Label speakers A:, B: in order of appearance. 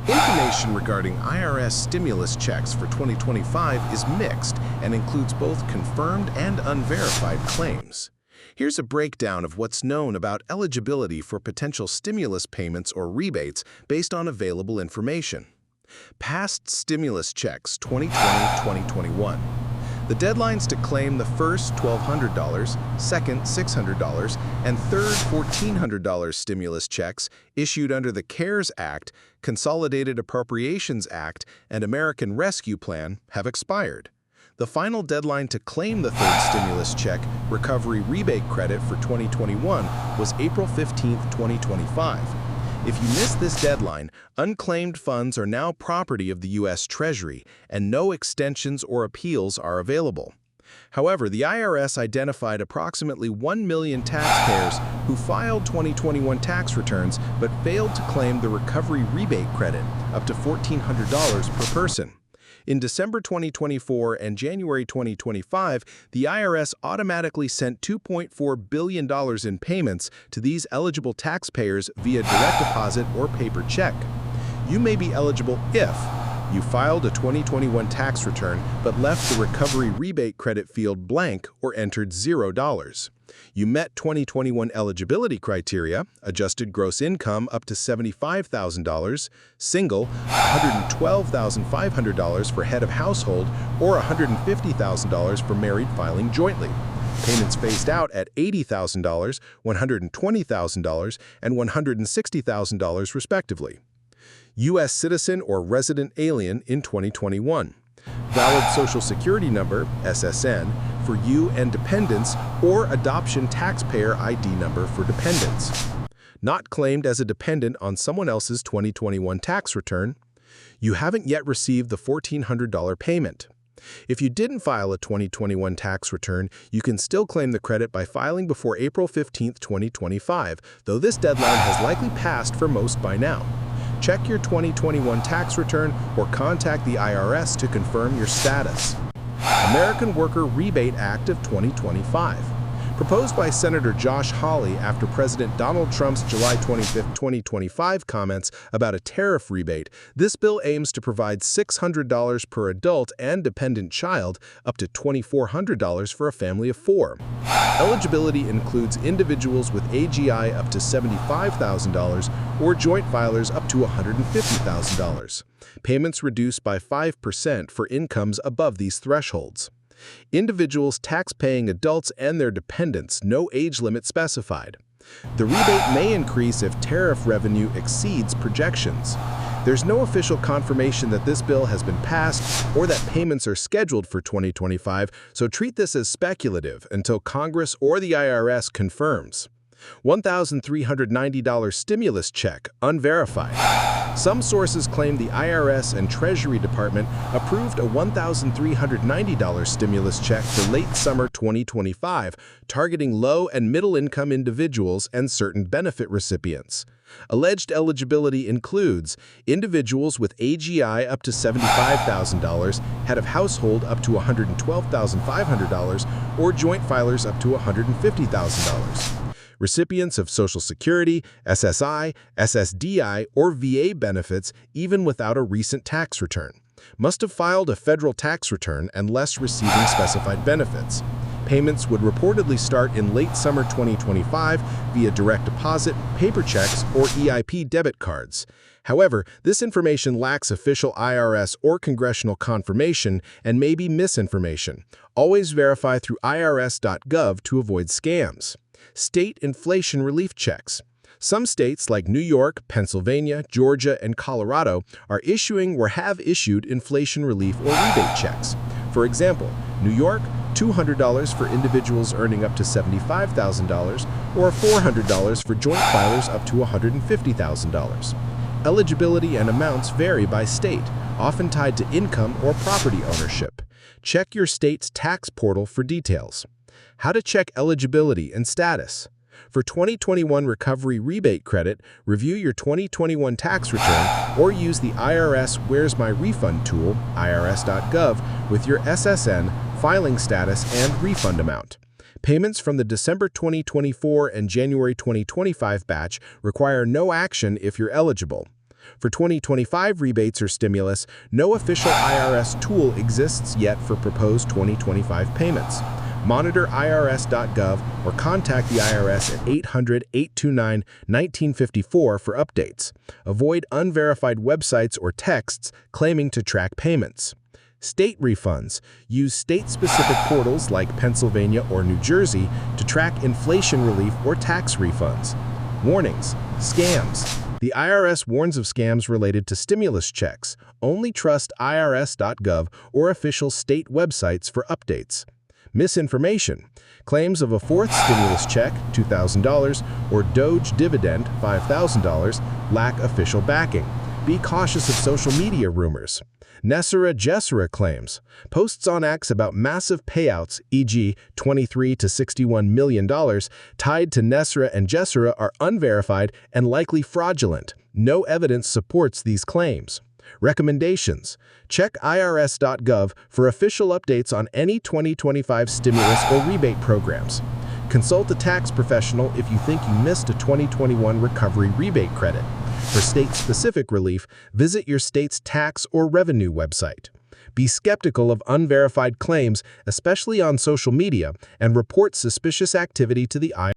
A: Information regarding IRS stimulus checks for 2025 is mixed and includes both confirmed and unverified claims. Here's a breakdown of what's known about eligibility for potential stimulus payments or rebates based on available information. Past stimulus checks 2020-2021. The deadlines to claim the first $1,200, second $600, and third $1,400 stimulus checks issued under the CARES Act, Consolidated Appropriations Act, and American Rescue Plan have expired. The final deadline to claim the third stimulus check recovery rebate credit for 2021 was April 15, 2025. If you missed this deadline, unclaimed funds are now property of the U.S. Treasury, and no extensions or appeals are available. However, the IRS identified approximately 1 million taxpayers who filed 2021 tax returns but failed to claim the recovery rebate credit, up to $1,400 per person. In December 2024 and January 2025, the IRS automatically sent $2.4 billion in payments to these eligible taxpayers via direct deposit or paper check. You may be eligible if you filed a 2021 tax return but left the recovery rebate credit field blank or entered $0. You met 2021 eligibility criteria, adjusted gross income up to $75,000, single, $112,500 for head of household, or $150,000 for married filing jointly. Payments phased out at $80,000, $120,000, and $160,000 respectively. U.S. citizen or resident alien in 2021. Valid Social Security number, SSN, for you and dependents, or adoption taxpayer ID number for dependents. Not claimed as a dependent on someone else's 2021 tax return. You haven't yet received the $1,400 payment. If you didn't file a 2021 tax return, you can still claim the credit by filing before April 15, 2025, though this deadline has likely passed for most by now. Check your 2021 tax return or contact the IRS to confirm your status. American Worker Rebate Act of 2025. Proposed by Senator Josh Hawley after President Donald Trump's July 25, 2025 comments about a tariff rebate, this bill aims to provide $600 per adult and dependent child, up to $2,400 for a family of 4. Eligibility includes individuals with AGI up to $75,000 or joint filers up to $150,000. Payments reduced by 5% for incomes above these thresholds. Individuals, tax-paying adults, and their dependents, no age limit specified. The rebate may increase if tariff revenue exceeds projections. There's no official confirmation that this bill has been passed or that payments are scheduled for 2025, so treat this as speculative until Congress or the IRS confirms. $1,390 stimulus check, unverified. Some sources claim the IRS and Treasury Department approved a $1,390 stimulus check for late summer 2025, targeting low- and middle-income individuals and certain benefit recipients. Alleged eligibility includes individuals with AGI up to $75,000, head of household up to $112,500, or joint filers up to $150,000. Recipients of Social Security, SSI, SSDI, or VA benefits even without a recent tax return must have filed a federal tax return unless receiving specified benefits. Payments would reportedly start in late summer 2025 via direct deposit, paper checks, or EIP debit cards. However, this information lacks official IRS or congressional confirmation and may be misinformation. Always verify through irs.gov to avoid scams. State inflation relief checks. Some states like New York, Pennsylvania, Georgia, and Colorado are issuing or have issued inflation relief or rebate checks. For example, New York, $200 for individuals earning up to $75,000, or $400 for joint filers up to $150,000. Eligibility and amounts vary by state, often tied to income or property ownership. Check your state's tax portal for details. How to check eligibility and status. For 2021 recovery rebate credit, review your 2021 tax return or use the IRS Where's My Refund tool, irs.gov, with your SSN, filing status, and refund amount. Payments from the December 2024 and January 2025 batch require no action if you're eligible. For 2025 rebates or stimulus, no official IRS tool exists yet for proposed 2025 payments. Monitor irs.gov or contact the IRS at 800-829-1954 for updates. Avoid unverified websites or texts claiming to track payments. State refunds. Use state-specific portals like Pennsylvania or New Jersey to track inflation relief or tax refunds. Warnings. Scams. The IRS warns of scams related to stimulus checks. Only trust irs.gov or official state websites for updates. Misinformation. Claims of a fourth stimulus check, $2,000, or Doge dividend, $5,000, lack official backing. Be cautious of social media rumors. Nesera-Gesera claims. Posts on X about massive payouts, e.g. $23 to $61 million, tied to Nesera and Gesera are unverified and likely fraudulent. No evidence supports these claims. Recommendations. Check irs.gov for official updates on any 2025 stimulus or rebate programs. Consult a tax professional if you think you missed a 2021 recovery rebate credit. For state-specific relief, visit your state's tax or revenue website. Be skeptical of unverified claims, especially on social media, and report suspicious activity to the IRS.